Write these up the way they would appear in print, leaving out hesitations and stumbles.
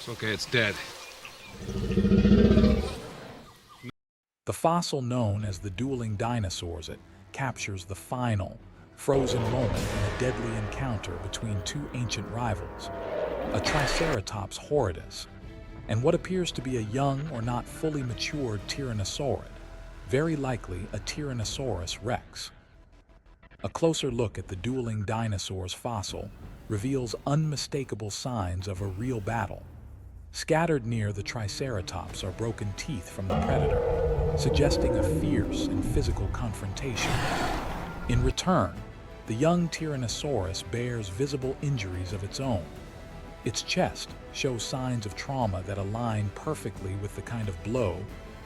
It's okay, it's dead. The fossil known as the dueling dinosaurs, it captures the final, frozen moment in a deadly encounter between two ancient rivals, a Triceratops horridus, and what appears to be a young or not fully matured Tyrannosaurid, very likely a Tyrannosaurus rex. A closer look at the dueling dinosaurs fossil reveals unmistakable signs of a real battle. Scattered near the Triceratops are broken teeth from the predator, suggesting a fierce and physical confrontation. In return, the young Tyrannosaurus bears visible injuries of its own. Its chest shows signs of trauma that align perfectly with the kind of blow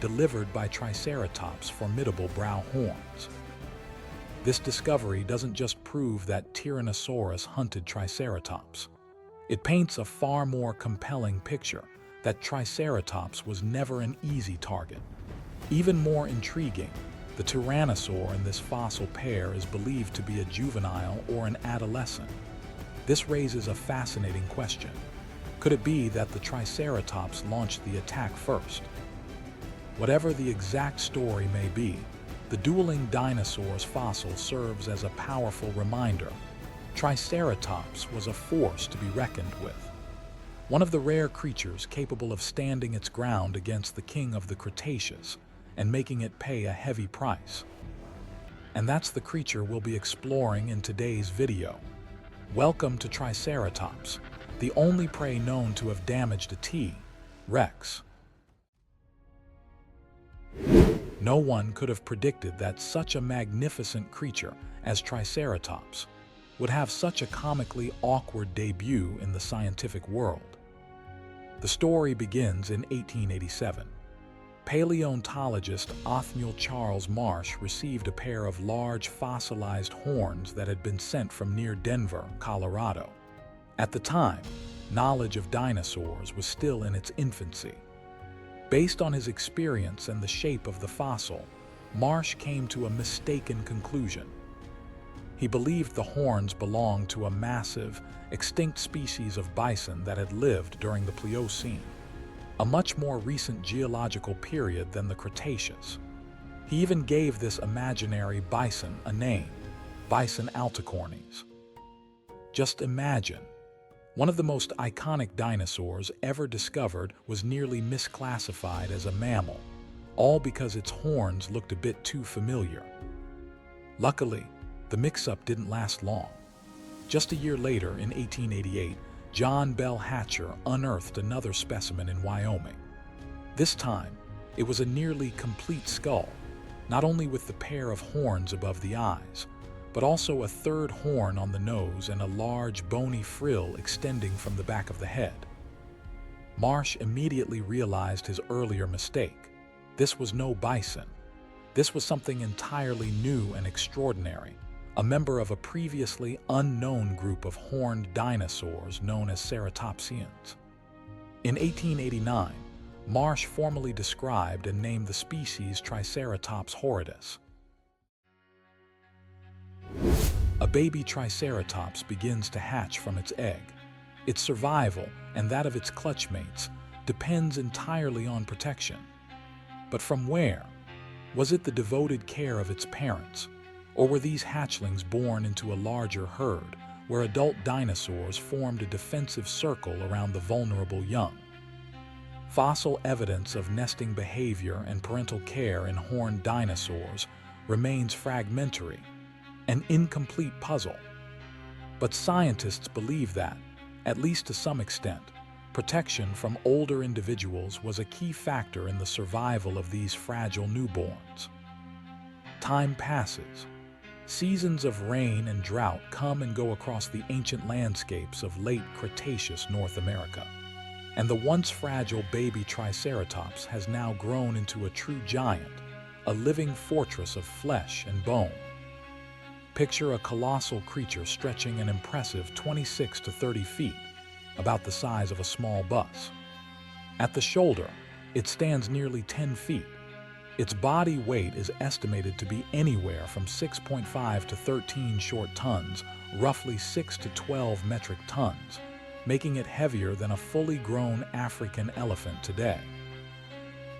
delivered by Triceratops' formidable brow horns. This discovery doesn't just prove that Tyrannosaurus hunted Triceratops. It paints a far more compelling picture that Triceratops was never an easy target. Even more intriguing, the Tyrannosaur in this fossil pair is believed to be a juvenile or an adolescent. This raises a fascinating question. Could it be that the Triceratops launched the attack first? Whatever the exact story may be, the dueling dinosaurs fossil serves as a powerful reminder. Triceratops was a force to be reckoned with. One of the rare creatures capable of standing its ground against the king of the Cretaceous and making it pay a heavy price. And that's the creature we'll be exploring in today's video. Welcome to Triceratops, the only prey known to have damaged a T-Rex. No one could have predicted that such a magnificent creature as Triceratops would have such a comically awkward debut in the scientific world. The story begins in 1887. Paleontologist Othniel Charles Marsh received a pair of large fossilized horns that had been sent from near Denver, Colorado. At the time, knowledge of dinosaurs was still in its infancy. Based on his experience and the shape of the fossil, Marsh came to a mistaken conclusion. He believed the horns belonged to a massive, extinct species of bison that had lived during the Pliocene, a much more recent geological period than the Cretaceous. He even gave this imaginary bison a name, Bison alticornes. Just imagine, one of the most iconic dinosaurs ever discovered was nearly misclassified as a mammal, all because its horns looked a bit too familiar. Luckily, the mix-up didn't last long. Just a year later, in 1888, John Bell Hatcher unearthed another specimen in Wyoming. This time, it was a nearly complete skull, not only with the pair of horns above the eyes, but also a third horn on the nose and a large bony frill extending from the back of the head. Marsh immediately realized his earlier mistake. This was no bison. This was something entirely new and extraordinary, a member of a previously unknown group of horned dinosaurs known as ceratopsians. In 1889, Marsh formally described and named the species Triceratops horridus. A baby Triceratops begins to hatch from its egg. Its survival, and that of its clutchmates, depends entirely on protection. But from where? Was it the devoted care of its parents, or were these hatchlings born into a larger herd, where adult dinosaurs formed a defensive circle around the vulnerable young? Fossil evidence of nesting behavior and parental care in horned dinosaurs remains fragmentary, an incomplete puzzle. But scientists believe that, at least to some extent, protection from older individuals was a key factor in the survival of these fragile newborns. Time passes. Seasons of rain and drought come and go across the ancient landscapes of late Cretaceous North America, and the once fragile baby Triceratops has now grown into a true giant, a living fortress of flesh and bone. Picture a colossal creature stretching an impressive 26 to 30 feet, about the size of a small bus. At the shoulder, it stands nearly 10 feet. Its body weight is estimated to be anywhere from 6.5 to 13 short tons, roughly 6 to 12 metric tons, making it heavier than a fully grown African elephant today.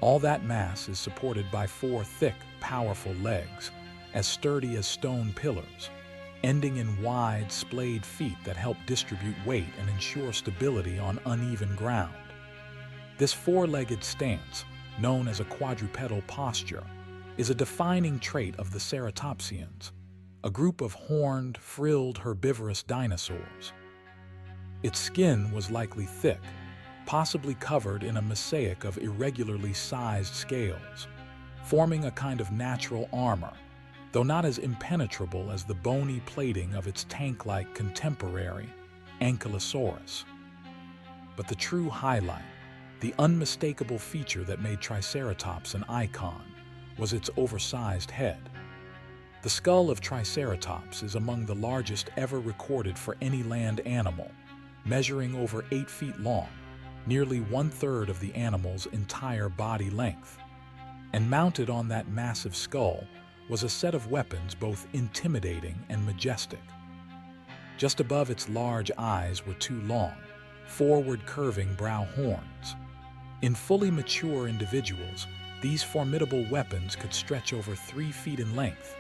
All that mass is supported by 4 thick, powerful legs, as sturdy as stone pillars, ending in wide, splayed feet that help distribute weight and ensure stability on uneven ground. This 4-legged stance, known as a quadrupedal posture, is a defining trait of the ceratopsians, a group of horned, frilled herbivorous dinosaurs. Its skin was likely thick, possibly covered in a mosaic of irregularly sized scales, forming a kind of natural armor, though not as impenetrable as the bony plating of its tank-like contemporary, Ankylosaurus. But the true highlight, the unmistakable feature that made Triceratops an icon, was its oversized head. The skull of Triceratops is among the largest ever recorded for any land animal, measuring over 8 feet long, nearly 1/3 of the animal's entire body length. And mounted on that massive skull was a set of weapons both intimidating and majestic. Just above its large eyes were 2 long, forward-curving brow horns. In fully mature individuals, these formidable weapons could stretch over 3 feet in length.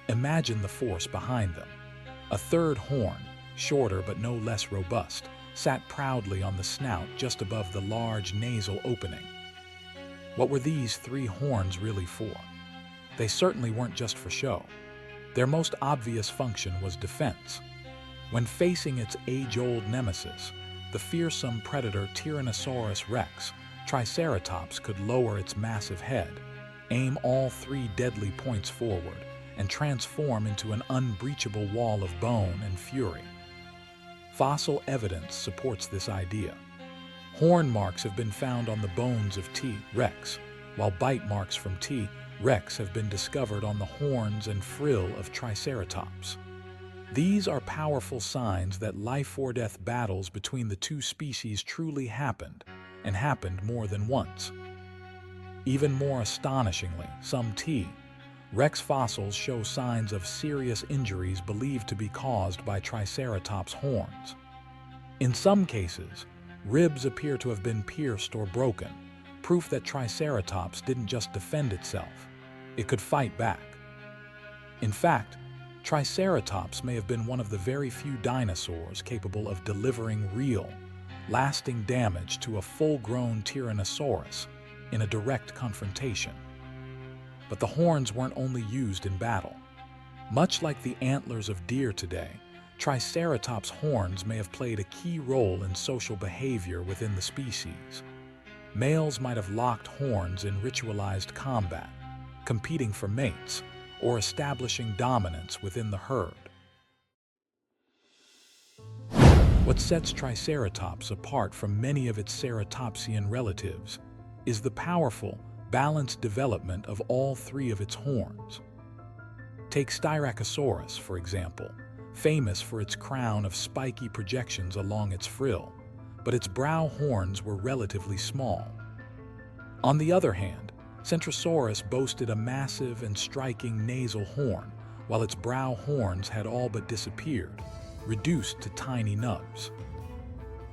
Imagine the force behind them. A third horn, shorter but no less robust, sat proudly on the snout just above the large nasal opening. What were these 3 horns really for? They certainly weren't just for show. Their most obvious function was defense. When facing its age-old nemesis, the fearsome predator Tyrannosaurus rex, Triceratops could lower its massive head, aim all 3 deadly points forward, and transform into an unbreachable wall of bone and fury. Fossil evidence supports this idea. Horn marks have been found on the bones of T. rex, while bite marks from T. rex have been discovered on the horns and frill of Triceratops. These are powerful signs that life-or-death battles between the 2 species truly happened, and happened more than once. Even more astonishingly, some T. rex fossils show signs of serious injuries believed to be caused by Triceratops' horns. In some cases, ribs appear to have been pierced or broken, proof that Triceratops didn't just defend itself, it could fight back. In fact, Triceratops may have been one of the very few dinosaurs capable of delivering real, lasting damage to a full-grown Tyrannosaurus in a direct confrontation. But the horns weren't only used in battle. Much like the antlers of deer today, Triceratops' horns may have played a key role in social behavior within the species. Males might have locked horns in ritualized combat, competing for mates, or establishing dominance within the herd. What sets Triceratops apart from many of its ceratopsian relatives is the powerful, balanced development of all 3 of its horns. Take Styracosaurus, for example, famous for its crown of spiky projections along its frill, but its brow horns were relatively small. On the other hand, Centrosaurus boasted a massive and striking nasal horn, while its brow horns had all but disappeared, reduced to tiny nubs.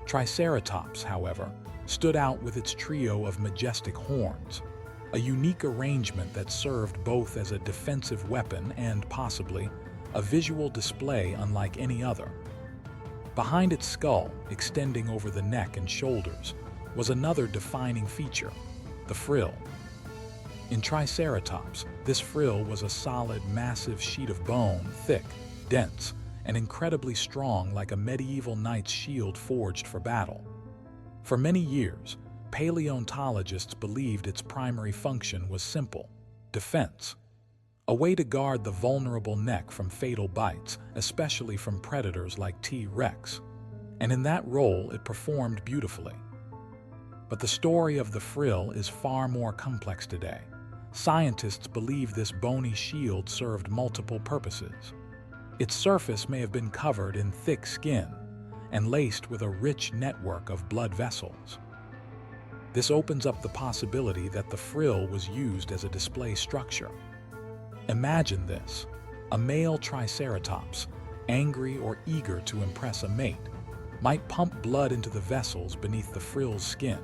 Triceratops, however, stood out with its trio of majestic horns, a unique arrangement that served both as a defensive weapon and, possibly, a visual display unlike any other. Behind its skull, extending over the neck and shoulders, was another defining feature, the frill. In Triceratops, this frill was a solid, massive sheet of bone, thick, dense, and incredibly strong, like a medieval knight's shield forged for battle. For many years, paleontologists believed its primary function was simple: defense. A way to guard the vulnerable neck from fatal bites, especially from predators like T. rex. And in that role, it performed beautifully. But the story of the frill is far more complex today. Scientists believe this bony shield served multiple purposes. Its surface may have been covered in thick skin and laced with a rich network of blood vessels. This opens up the possibility that the frill was used as a display structure. Imagine this: a male Triceratops, angry or eager to impress a mate, might pump blood into the vessels beneath the frill's skin,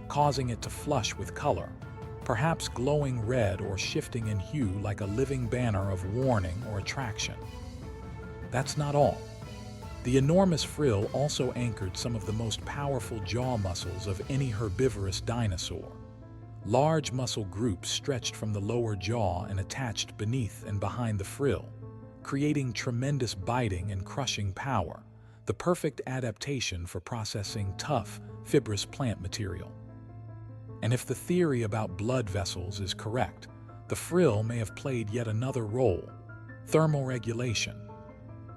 causing it to flush with color, perhaps glowing red or shifting in hue like a living banner of warning or attraction. That's not all. The enormous frill also anchored some of the most powerful jaw muscles of any herbivorous dinosaur. Large muscle groups stretched from the lower jaw and attached beneath and behind the frill, creating tremendous biting and crushing power, the perfect adaptation for processing tough, fibrous plant material. And if the theory about blood vessels is correct, the frill may have played yet another role: thermoregulation.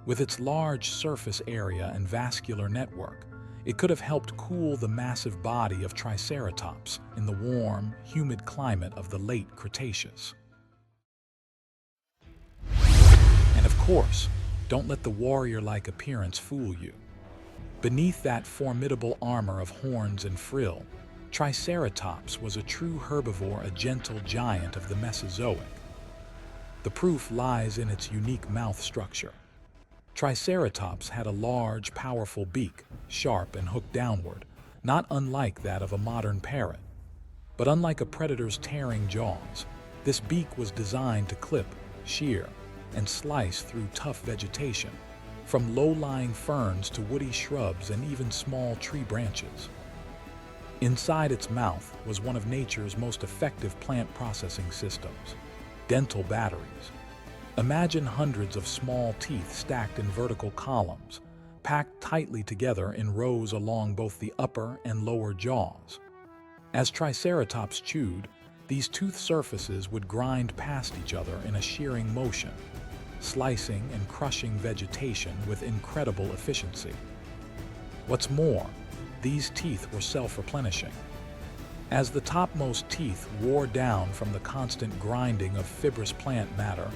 With its large surface area and vascular network, it could have helped cool the massive body of Triceratops in the warm, humid climate of the late Cretaceous. And of course, don't let the warrior-like appearance fool you. Beneath that formidable armor of horns and frill, Triceratops was a true herbivore, a gentle giant of the Mesozoic. The proof lies in its unique mouth structure. Triceratops had a large, powerful beak, sharp and hooked downward, not unlike that of a modern parrot. But unlike a predator's tearing jaws, this beak was designed to clip, shear, and slice through tough vegetation, from low-lying ferns to woody shrubs and even small tree branches. Inside its mouth was one of nature's most effective plant processing systems: dental batteries. Imagine hundreds of small teeth stacked in vertical columns, packed tightly together in rows along both the upper and lower jaws. As Triceratops chewed, these tooth surfaces would grind past each other in a shearing motion, slicing and crushing vegetation with incredible efficiency. What's more, these teeth were self-replenishing. As the topmost teeth wore down from the constant grinding of fibrous plant matter,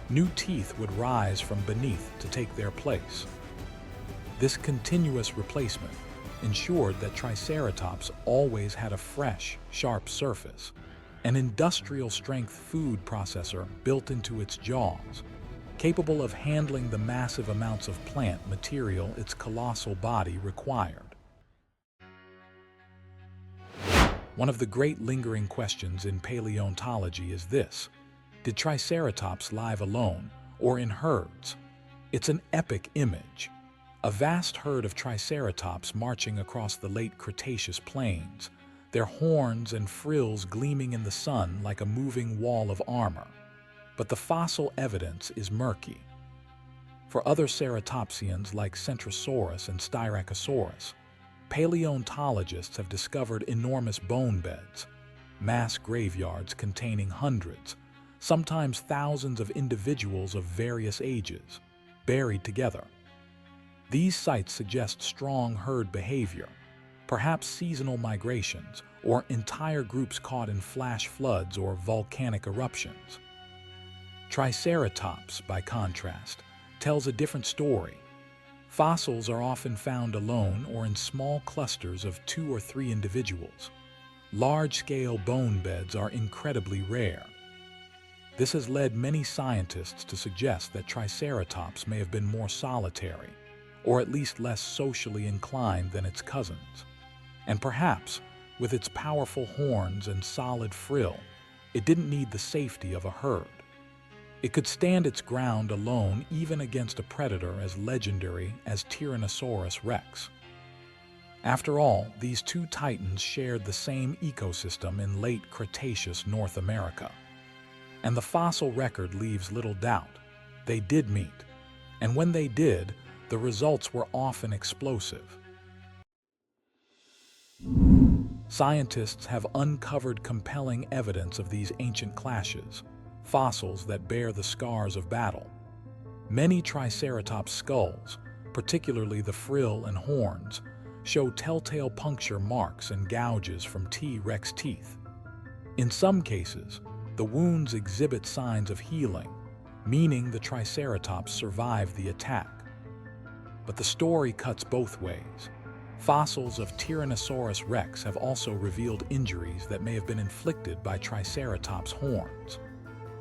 new teeth would rise from beneath to take their place. This continuous replacement ensured that Triceratops always had a fresh, sharp surface, an industrial-strength food processor built into its jaws, capable of handling the massive amounts of plant material its colossal body required. One of the great lingering questions in paleontology is this: did Triceratops live alone or in herds? It's an epic image. A vast herd of Triceratops marching across the late Cretaceous plains, their horns and frills gleaming in the sun like a moving wall of armor. But the fossil evidence is murky. For other ceratopsians like Centrosaurus and Styracosaurus, paleontologists have discovered enormous bone beds, mass graveyards containing hundreds, sometimes thousands of individuals of various ages, buried together. These sites suggest strong herd behavior, perhaps seasonal migrations, or entire groups caught in flash floods or volcanic eruptions. Triceratops, by contrast, tells a different story. Fossils are often found alone or in small clusters of 2 or 3 individuals. Large-scale bone beds are incredibly rare. This has led many scientists to suggest that Triceratops may have been more solitary, or at least less socially inclined than its cousins. And perhaps, with its powerful horns and solid frill, it didn't need the safety of a herd. It could stand its ground alone even against a predator as legendary as Tyrannosaurus rex. After all, these two titans shared the same ecosystem in late Cretaceous North America. And the fossil record leaves little doubt. They did meet. And when they did, the results were often explosive. Scientists have uncovered compelling evidence of these ancient clashes, fossils that bear the scars of battle. Many Triceratops skulls, particularly the frill and horns, show telltale puncture marks and gouges from T-Rex teeth. In some cases, the wounds exhibit signs of healing, meaning the Triceratops survived the attack. But the story cuts both ways. Fossils of Tyrannosaurus rex have also revealed injuries that may have been inflicted by Triceratops' horns.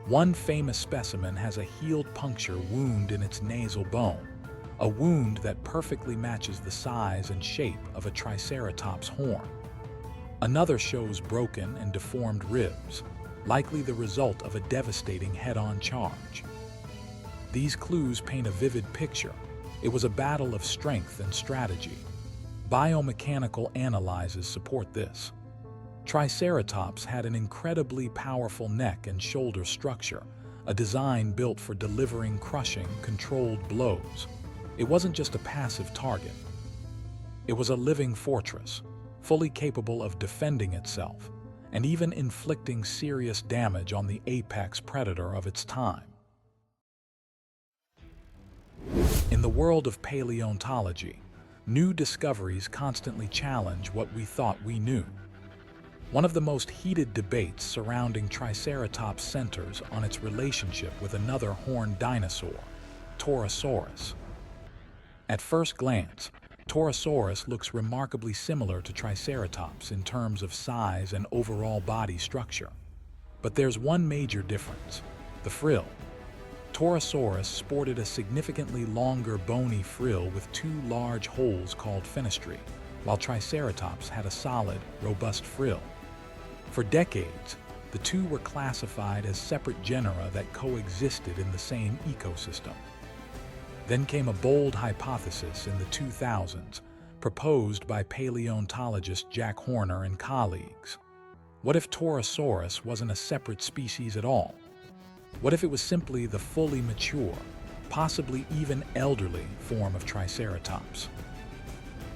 One famous specimen has a healed puncture wound in its nasal bone, a wound that perfectly matches the size and shape of a Triceratops horn. Another shows broken and deformed ribs, likely the result of a devastating head-on charge. These clues paint a vivid picture. It was a battle of strength and strategy. Biomechanical analyses support this. Triceratops had an incredibly powerful neck and shoulder structure, a design built for delivering crushing, controlled blows. It wasn't just a passive target. It was a living fortress, fully capable of defending itself and even inflicting serious damage on the apex predator of its time. In the world of paleontology, new discoveries constantly challenge what we thought we knew. One of the most heated debates surrounding Triceratops centers on its relationship with another horned dinosaur, Torosaurus. At first glance, Torosaurus looks remarkably similar to Triceratops in terms of size and overall body structure. But there's one major difference: the frill. Torosaurus sported a significantly longer bony frill with two large holes called fenestrae, while Triceratops had a solid, robust frill. For decades, the two were classified as separate genera that coexisted in the same ecosystem. Then came a bold hypothesis in the 2000s, proposed by paleontologist Jack Horner and colleagues. What if Torosaurus wasn't a separate species at all? What if it was simply the fully mature, possibly even elderly form of Triceratops?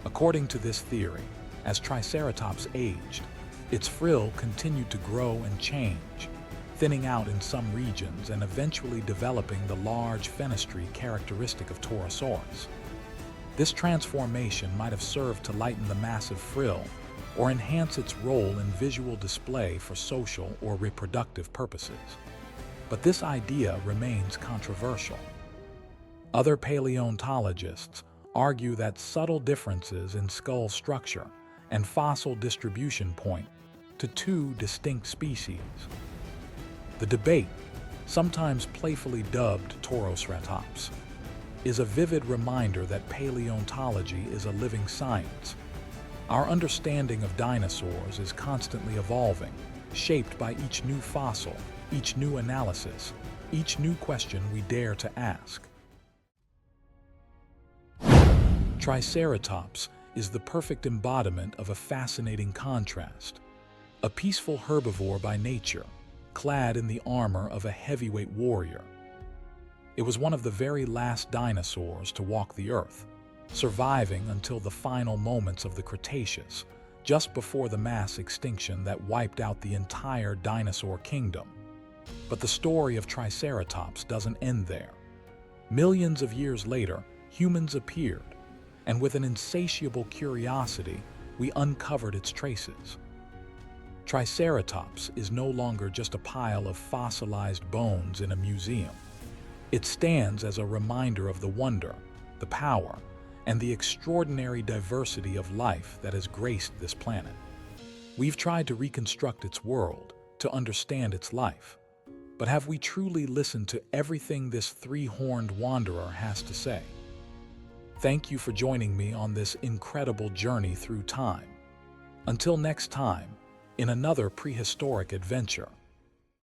According to this theory, as Triceratops aged, its frill continued to grow and change, thinning out in some regions and eventually developing the large fenestrae characteristic of Torosaurus. This transformation might have served to lighten the massive frill or enhance its role in visual display for social or reproductive purposes. But this idea remains controversial. Other paleontologists argue that subtle differences in skull structure and fossil distribution point to two distinct species. The debate, sometimes playfully dubbed Toroceratops, is a vivid reminder that paleontology is a living science. Our understanding of dinosaurs is constantly evolving, shaped by each new fossil, each new analysis, each new question we dare to ask. Triceratops is the perfect embodiment of a fascinating contrast. A peaceful herbivore by nature, clad in the armor of a heavyweight warrior. It was one of the very last dinosaurs to walk the earth, surviving until the final moments of the Cretaceous, just before the mass extinction that wiped out the entire dinosaur kingdom. But the story of Triceratops doesn't end there. Millions of years later, humans appeared, and with an insatiable curiosity, we uncovered its traces. Triceratops is no longer just a pile of fossilized bones in a museum. It stands as a reminder of the wonder, the power, and the extraordinary diversity of life that has graced this planet. We've tried to reconstruct its world, to understand its life. But have we truly listened to everything this three-horned wanderer has to say? Thank you for joining me on this incredible journey through time. Until next time, in another prehistoric adventure.